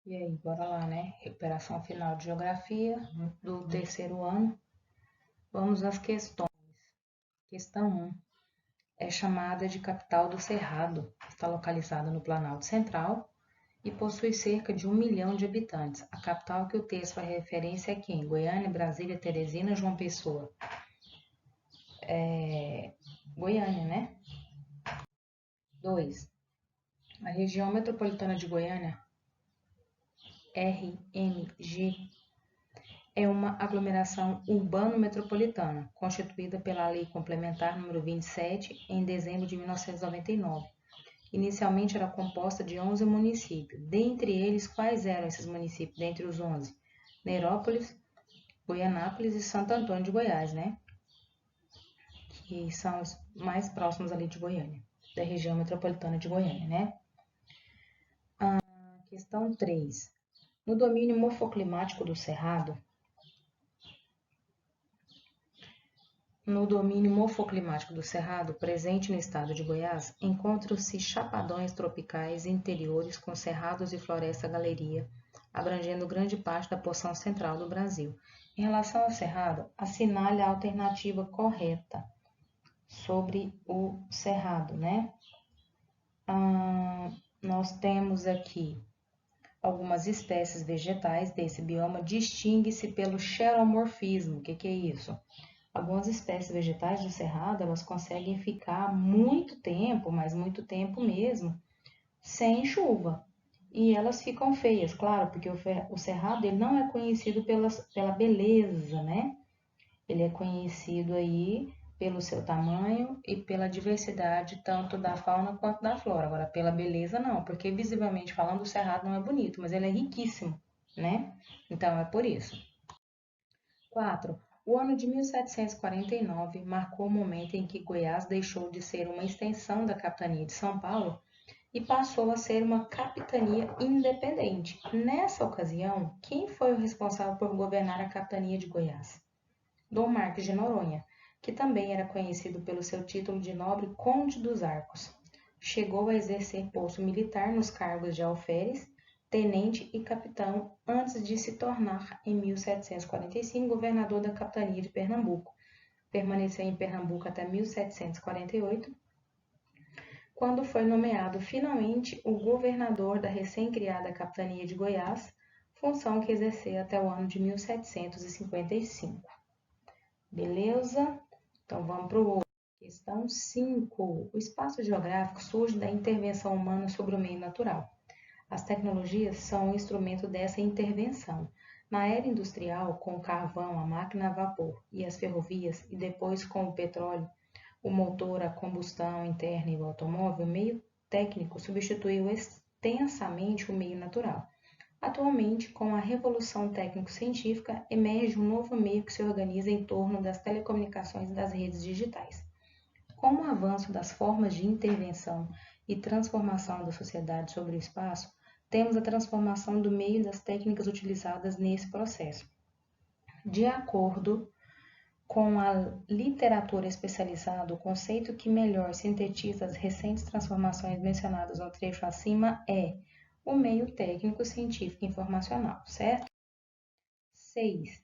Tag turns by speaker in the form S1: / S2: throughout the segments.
S1: E aí, bora lá, né? Recuperação final de geografia do terceiro ano. Vamos às questões. Questão 1 é chamada de capital do Cerrado. Está localizada no Planalto Central e possui cerca de 1 milhão de habitantes. A capital que o texto faz referência é quem? Goiânia, Brasília, Teresina, João Pessoa. Goiânia, né? 2. A região metropolitana de Goiânia, RMG, é uma aglomeração urbano-metropolitana, constituída pela Lei Complementar nº 27, em dezembro de 1999. Inicialmente era composta de 11 municípios. Dentre eles, quais eram esses municípios? Dentre os 11? Neirópolis, Goianápolis e Santo Antônio de Goiás, né? Que são os mais próximos ali de Goiânia, da região metropolitana de Goiânia, né? Questão 3. No domínio morfoclimático do Cerrado, presente no estado de Goiás, encontram-se chapadões tropicais interiores com cerrados e floresta galeria, abrangendo grande parte da porção central do Brasil. Em relação ao cerrado, assinale a alternativa correta sobre o cerrado, né? Nós temos aqui algumas espécies vegetais desse bioma, distingue-se pelo xeromorfismo. O que é isso? Algumas espécies vegetais do cerrado, elas conseguem ficar muito tempo, mas muito tempo mesmo, sem chuva. E elas ficam feias, claro, porque o cerrado ele não é conhecido pela beleza, né? Ele é conhecido aí pelo seu tamanho e pela diversidade tanto da fauna quanto da flora. Agora, pela beleza não, porque visivelmente falando, o cerrado não é bonito, mas ele é riquíssimo, né? Então é por isso. 4. O ano de 1749 marcou o momento em que Goiás deixou de ser uma extensão da capitania de São Paulo e passou a ser uma capitania independente. Nessa ocasião, quem foi o responsável por governar a capitania de Goiás? Dom Marques de Noronha, que também era conhecido pelo seu título de nobre Conde dos Arcos. Chegou a exercer posto militar nos cargos de alferes, tenente e capitão antes de se tornar, em 1745, governador da capitania de Pernambuco. Permaneceu em Pernambuco até 1748, quando foi nomeado finalmente o governador da recém-criada capitania de Goiás, função que exerceu até o ano de 1755. Beleza? Então vamos para o outro. Questão 5. O espaço geográfico surge da intervenção humana sobre o meio natural. As tecnologias são um instrumento dessa intervenção. Na era industrial, com o carvão, a máquina a vapor e as ferrovias, e depois com o petróleo, o motor, a combustão interna e o automóvel, o meio técnico substituiu extensamente o meio natural. Atualmente, com a revolução técnico-científica, emerge um novo meio que se organiza em torno das telecomunicações e das redes digitais. Com o avanço das formas de intervenção e transformação da sociedade sobre o espaço, temos a transformação do meio e das técnicas utilizadas nesse processo. De acordo com a literatura especializada, o conceito que melhor sintetiza as recentes transformações mencionadas no trecho acima é o meio técnico, científico e informacional, certo? 6.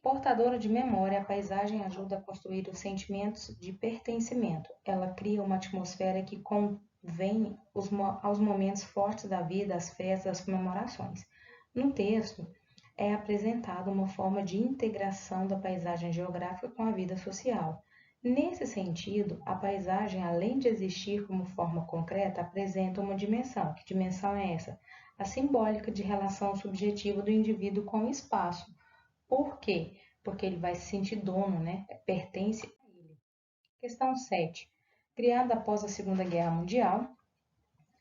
S1: Portadora de memória, a paisagem ajuda a construir os sentimentos de pertencimento. Ela cria uma atmosfera que convém aos momentos fortes da vida, às festas, às comemorações. No texto, é apresentada uma forma de integração da paisagem geográfica com a vida social. Nesse sentido, a paisagem, além de existir como forma concreta, apresenta uma dimensão. Que dimensão é essa? A simbólica de relação subjetiva do indivíduo com o espaço. Por quê? Porque ele vai se sentir dono, né? Pertence a ele. Questão 7. Criada após a Segunda Guerra Mundial,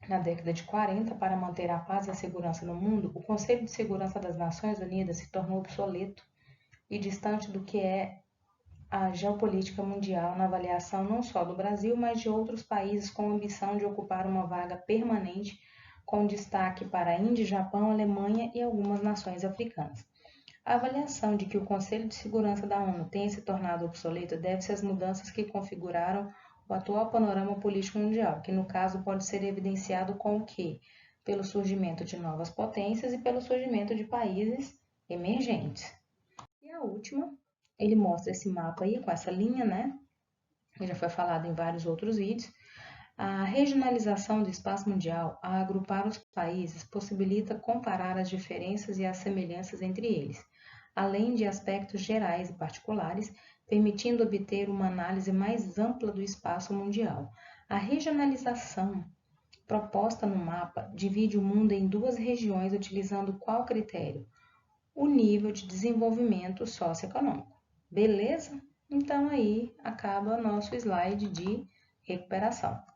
S1: na década de 40, para manter a paz e a segurança no mundo, o Conselho de Segurança das Nações Unidas se tornou obsoleto e distante do que é a geopolítica mundial na avaliação não só do Brasil, mas de outros países com ambição de ocupar uma vaga permanente, com destaque para a Índia, Japão, Alemanha e algumas nações africanas. A avaliação de que o Conselho de Segurança da ONU tenha se tornado obsoleto deve-se às mudanças que configuraram o atual panorama político mundial, que no caso pode ser evidenciado com o quê? pelo surgimento de novas potências e pelo surgimento de países emergentes. E a última, ele mostra esse mapa aí com essa linha, né? Já foi falado em vários outros vídeos. A regionalização do espaço mundial, a agrupar os países, possibilita comparar as diferenças e as semelhanças entre eles, além de aspectos gerais e particulares, permitindo obter uma análise mais ampla do espaço mundial. A regionalização proposta no mapa divide o mundo em duas regiões utilizando qual critério? O nível de desenvolvimento socioeconômico. Beleza? Então aí acaba nosso slide de recuperação.